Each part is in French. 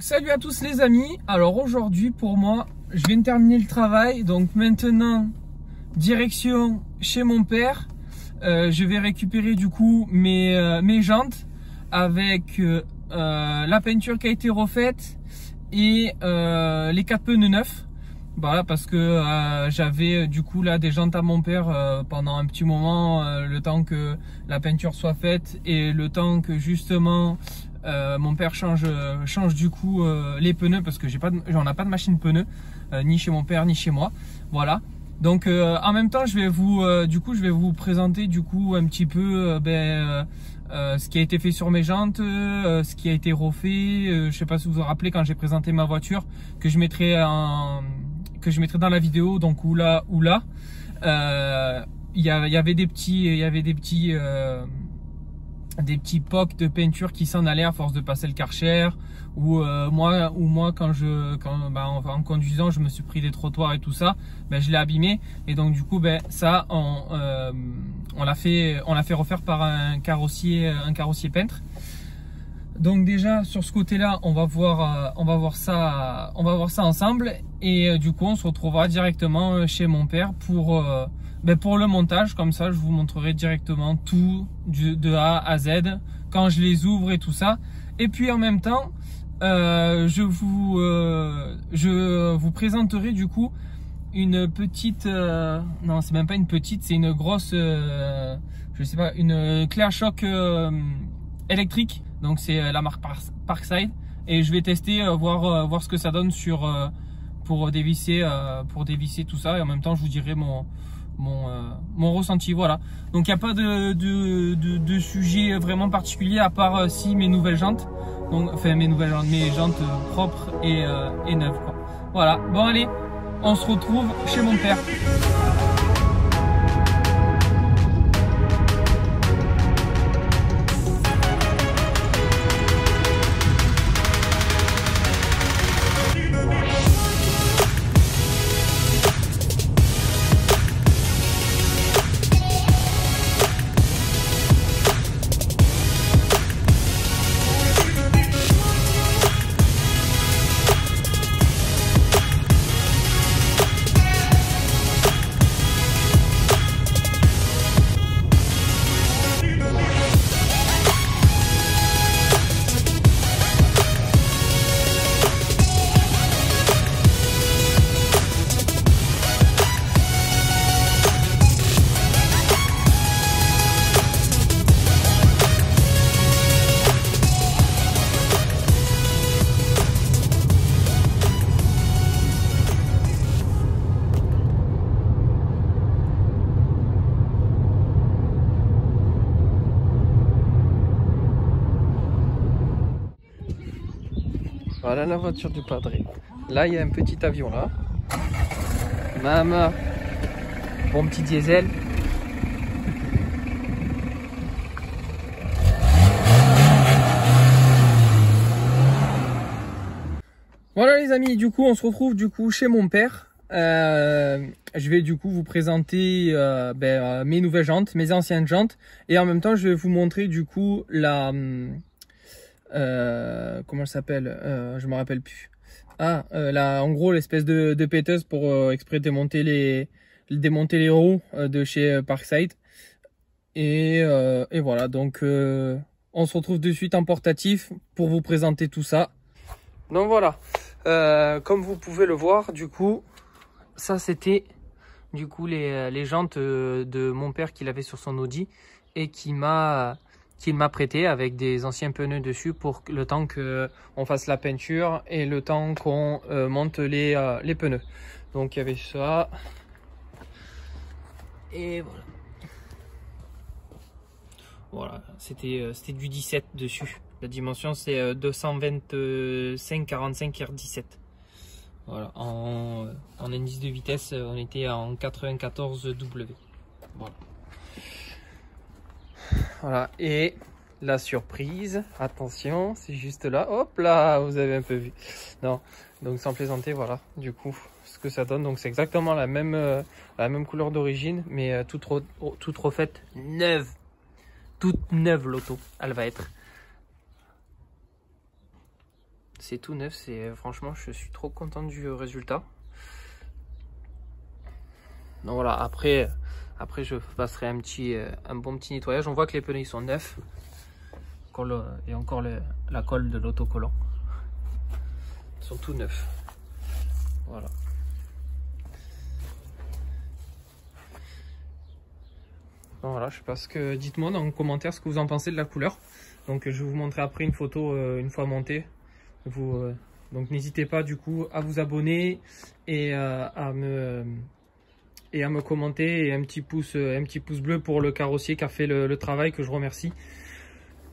Donc salut à tous les amis. Alors aujourd'hui pour moi, je viens de terminer le travail. Donc maintenant, direction chez mon père. Je vais récupérer du coup mes jantes avec la peinture qui a été refaite et les 4 pneus neufs. Voilà, parce que j'avais du coup là des jantes à mon père pendant un petit moment, le temps que la peinture soit faite et le temps que justement mon père change du coup les pneus, parce que j'en ai pas de machine pneus ni chez mon père ni chez moi. Voilà. Donc en même temps je vais vous présenter du coup un petit peu ce qui a été fait sur mes jantes, ce qui a été refait. Je sais pas si vous vous rappelez quand j'ai présenté ma voiture que je mettrai dans la vidéo, donc ou là. Il y avait des petits pocs de peinture qui s'en allaient à force de passer le Karcher, ou moi en conduisant je me suis pris des trottoirs et tout ça, je l'ai abîmé, et donc du coup ça on l'a fait refaire par un carrossier peintre. Donc déjà sur ce côté là on va voir ça ensemble, et du coup on se retrouvera directement chez mon père pour le montage. Comme ça je vous montrerai directement tout de A à Z quand je les ouvre et tout ça. Et puis en même temps je vous présenterai du coup une petite non, c'est même pas une petite, c'est une grosse je sais pas, une clé à choc électrique. Donc c'est la marque Parkside, et je vais tester voir ce que ça donne pour dévisser tout ça, et en même temps je vous dirai mon ressenti. Voilà, donc il n'y a pas de sujet vraiment particulier à part si mes nouvelles jantes, donc enfin mes jantes propres et neuves quoi. Voilà, bon allez, on se retrouve chez mon père. Voilà la voiture du padre. Là, il y a un petit avion là. Maman, bon petit diesel. Voilà les amis, du coup on se retrouve chez mon père. Je vais du coup vous présenter mes nouvelles jantes, mes anciennes jantes, et en même temps je vais vous montrer du coup comment elle s'appelle, je me rappelle plus. En gros l'espèce de péteuse pour exprès démonter les roues de chez Parkside. Et voilà, donc on se retrouve de suite en portatif pour vous présenter tout ça. Donc voilà, comme vous pouvez le voir, du coup ça c'était du coup les jantes de mon père qu'il avait sur son Audi, et qu'il m'a prêté avec des anciens pneus dessus pour le temps qu'on fasse la peinture et le temps qu'on monte les pneus. Donc il y avait ça, et voilà, c'était du 17 dessus. La dimension c'est 225/45 R17. Voilà, en indice de vitesse on était en 94 W. Voilà, et la surprise, attention, c'est juste là, hop là, vous avez un peu vu. Non, donc sans plaisanter, voilà, du coup, ce que ça donne. Donc c'est exactement la même couleur d'origine, mais toute refaite, neuve. Toute neuve l'auto, elle va être. C'est tout neuf, franchement je suis trop content du résultat. Donc voilà, après je passerai un bon petit nettoyage. On voit que les pneus ils sont neufs. Et encore la colle de l'autocollant. Ils sont tout neufs. Voilà. Donc voilà, je sais pas dites-moi dans les commentaires ce que vous en pensez de la couleur. Donc je vais vous montrer après une photo une fois montée. Donc n'hésitez pas du coup à vous abonner et à me commenter, et un petit pouce bleu pour le carrossier qui a fait le travail, que je remercie.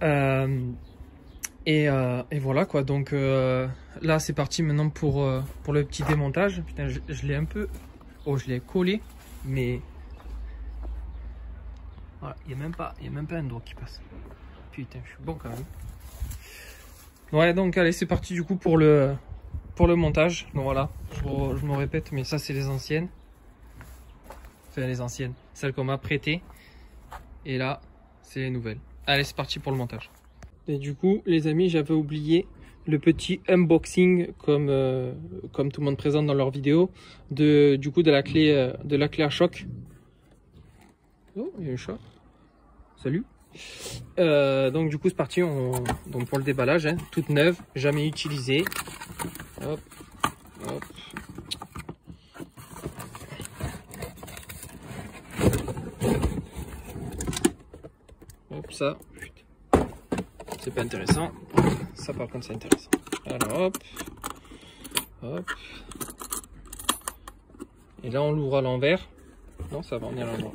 Et voilà quoi. Donc là c'est parti maintenant pour le petit démontage. Putain, je l'ai un peu, je l'ai collé, mais voilà, il n'y a même pas un doigt qui passe. Putain, je suis bon quand même. Ouais, donc allez, c'est parti du coup pour le montage. Donc voilà, je me répète, mais ça c'est les anciennes. Enfin les anciennes, celles qu'on m'a prêtées. Et là, c'est les nouvelles. Allez, c'est parti pour le montage. Et du coup, les amis, j'avais oublié le petit unboxing comme tout le monde présente dans leurs vidéos de la clé à choc. Oh, il y a un chat. Salut. Donc du coup c'est parti, donc pour le déballage, hein, toute neuve, jamais utilisée. Hop, hop. Hop, ça, c'est pas intéressant. Ça par contre c'est intéressant. Alors hop, hop. Et là on l'ouvre à l'envers. Non, ça va, on est à l'endroit.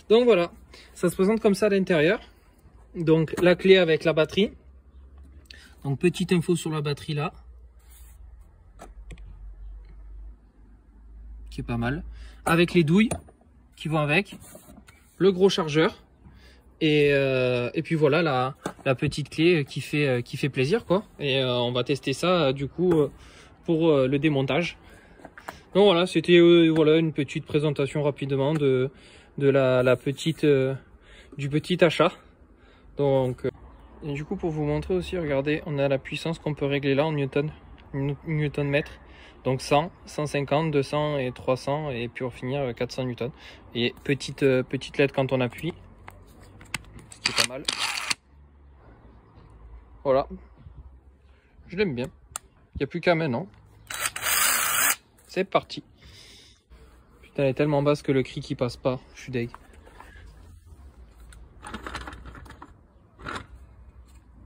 Donc voilà, ça se présente comme ça à l'intérieur. Donc la clé avec la batterie. Donc petite info sur la batterie là, qui est pas mal. Avec les douilles qui vont avec. Le gros chargeur. Et puis voilà la petite clé qui fait plaisir quoi. Et on va tester ça du coup pour le démontage. Donc voilà, c'était voilà une petite présentation rapidement de la petite du petit achat. Donc et du coup pour vous montrer aussi, regardez, on a la puissance qu'on peut régler là en newton mètre. Donc 100, 150, 200 et 300, et puis pour finir 400 newtons. Et petite LED quand on appuie, ce qui est pas mal. Voilà, je l'aime bien. Il n'y a plus qu'à maintenant. C'est parti. Putain, elle est tellement basse que le cri qui passe pas. Je suis deg.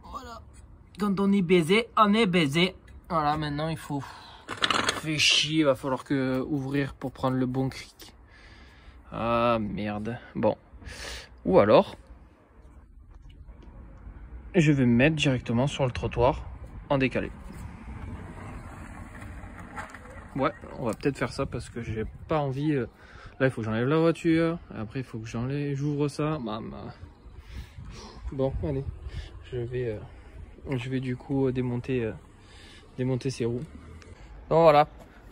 Voilà. Quand on est baisé, on est baisé. Voilà, maintenant il faut... Fait chier, il va falloir ouvrir pour prendre le bon cric. Ah merde. Bon. Ou alors, je vais me mettre directement sur le trottoir en décalé. Ouais, on va peut-être faire ça parce que j'ai pas envie. Là, il faut que j'enlève la voiture. Après, il faut que j'ouvre ça. Bon, allez. Je vais du coup démonter ces roues. Donc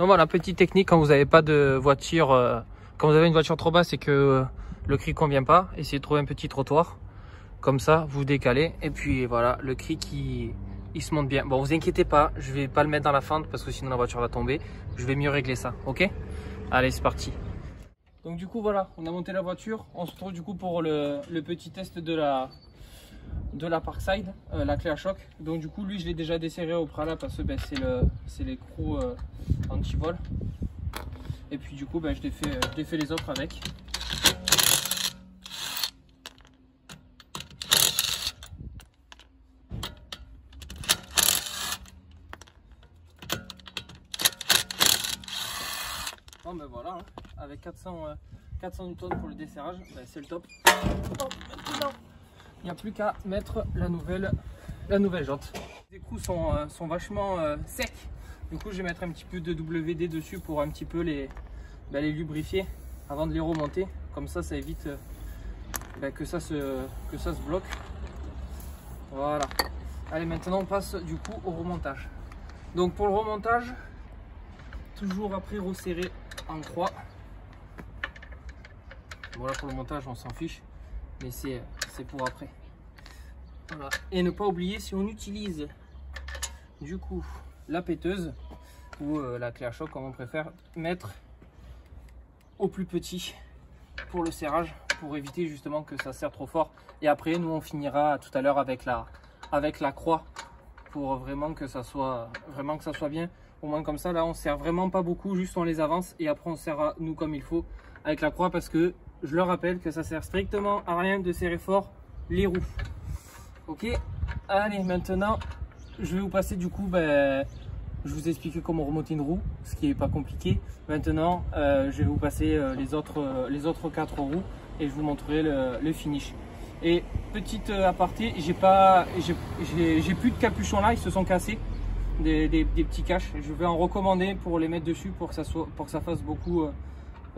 voilà, petite technique quand vous n'avez pas de voiture, quand vous avez une voiture trop basse et que le cri convient pas, essayez de trouver un petit trottoir. Comme ça, vous décalez et puis voilà, le cri il se monte bien. Bon, vous inquiétez pas, je vais pas le mettre dans la fente parce que sinon la voiture va tomber. Je vais mieux régler ça, ok? Allez, c'est parti. Donc du coup voilà, on a monté la voiture. On se retrouve du coup pour le petit test de la Parkside, la clé à choc. Donc du coup lui je l'ai déjà desserré au préalable parce que c'est l'écrou anti-vol. Et puis du coup je l'ai fait les autres avec. Bon ben voilà, hein, avec 400 newtons pour le desserrage, c'est le top. Bon, maintenant, il n'y a plus qu'à mettre la nouvelle jante. Les écrous sont vachement secs. Du coup je vais mettre un petit peu de WD dessus pour un petit peu les lubrifier avant de les remonter. Comme ça évite que ça se bloque. Voilà. Allez, maintenant on passe du coup au remontage. Donc pour le remontage, toujours après resserrer en croix. Voilà, pour le montage on s'en fiche, mais c'est pour après. Voilà. Et ne pas oublier, si on utilise du coup la péteuse ou la clé à choc comme on préfère mettre au plus petit pour le serrage, pour éviter justement que ça serre trop fort. Et après nous on finira tout à l'heure avec la croix pour vraiment que ça soit bien. Au moins comme ça là on serre vraiment pas beaucoup, juste on les avance et après on serre nous comme il faut avec la croix, parce que je le rappelle que ça sert strictement à rien de serrer fort les roues. Ok, allez, maintenant je vais vous passer du coup, je vous ai expliqué comment remonter une roue, ce qui est pas compliqué. Maintenant je vais vous passer les autres 4 roues et je vous montrerai le finish. Et petite aparté, j'ai plus de capuchons là, ils se sont cassés, des petits caches. Je vais en recommander pour les mettre dessus pour que ça fasse beaucoup,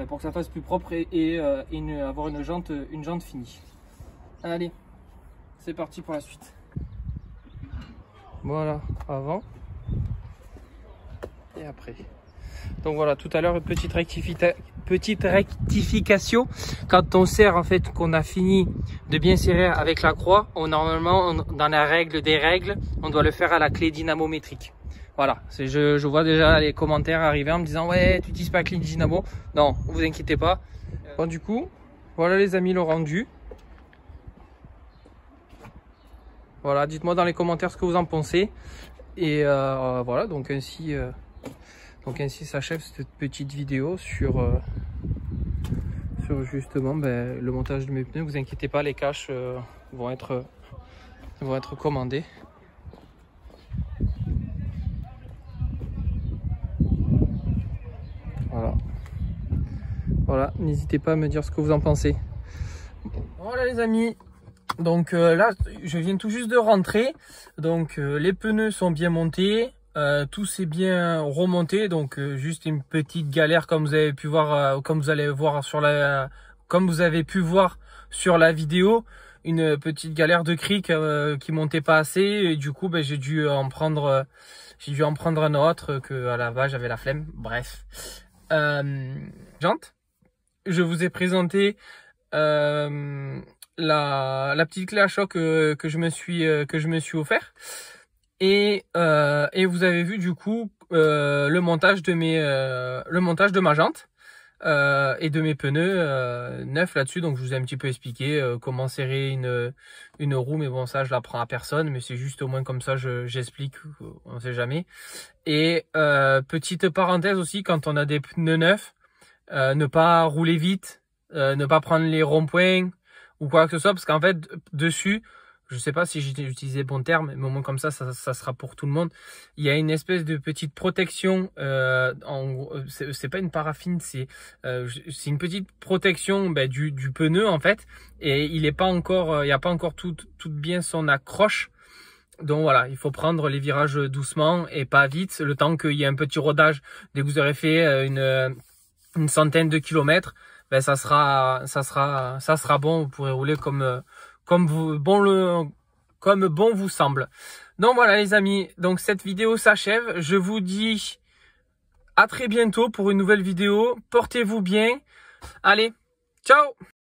pour que ça fasse plus propre et avoir une jante finie. Allez, c'est parti pour la suite. Voilà, avant et après. Donc voilà, tout à l'heure, petite rectification. Quand on serre, en fait, qu'on a fini de bien serrer avec la croix, normalement, dans la règle des règles, on doit le faire à la clé dynamométrique. Voilà, je vois déjà les commentaires arriver en me disant ouais, tu utilises pas la clé dynamo. Non, vous inquiétez pas. Bon, du coup, voilà les amis le rendu. Voilà, dites-moi dans les commentaires ce que vous en pensez. Et voilà, donc ainsi s'achève cette petite vidéo sur justement le montage de mes pneus. Vous inquiétez pas, les caches vont être commandées. Voilà, n'hésitez pas à me dire ce que vous en pensez. Voilà les amis, donc là je viens tout juste de rentrer, donc les pneus sont bien montés, tout s'est bien remonté, donc juste une petite galère comme vous avez pu voir, comme vous avez pu voir sur la vidéo, une petite galère de cric qui montait pas assez, et du coup j'ai dû en prendre un autre, que à la base j'avais la flemme. Bref, jante. Je vous ai présenté la petite clé à choc que je me suis offert, et vous avez vu du coup le montage de ma jante et de mes pneus neufs là-dessus. Donc je vous ai un petit peu expliqué comment serrer une roue, mais bon, ça je l'apprends à personne, mais c'est juste au moins comme ça j'explique, on sait jamais. Et petite parenthèse aussi, quand on a des pneus neufs, ne pas rouler vite, ne pas prendre les ronds-points ou quoi que ce soit, parce qu'en fait dessus, je sais pas si j'ai utilisé le bon terme, mais au moins comme ça sera pour tout le monde. Il y a une espèce de petite protection, c'est pas une paraffine, c'est une petite protection du pneu en fait, et il n'y a pas encore tout bien son accroche. Donc voilà, il faut prendre les virages doucement et pas vite, le temps qu'il y ait un petit rodage. Dès que vous aurez fait une centaine de kilomètres, ça sera bon, vous pourrez rouler comme bon vous semble. Donc voilà les amis, donc cette vidéo s'achève. Je vous dis à très bientôt pour une nouvelle vidéo. Portez-vous bien. Allez, ciao!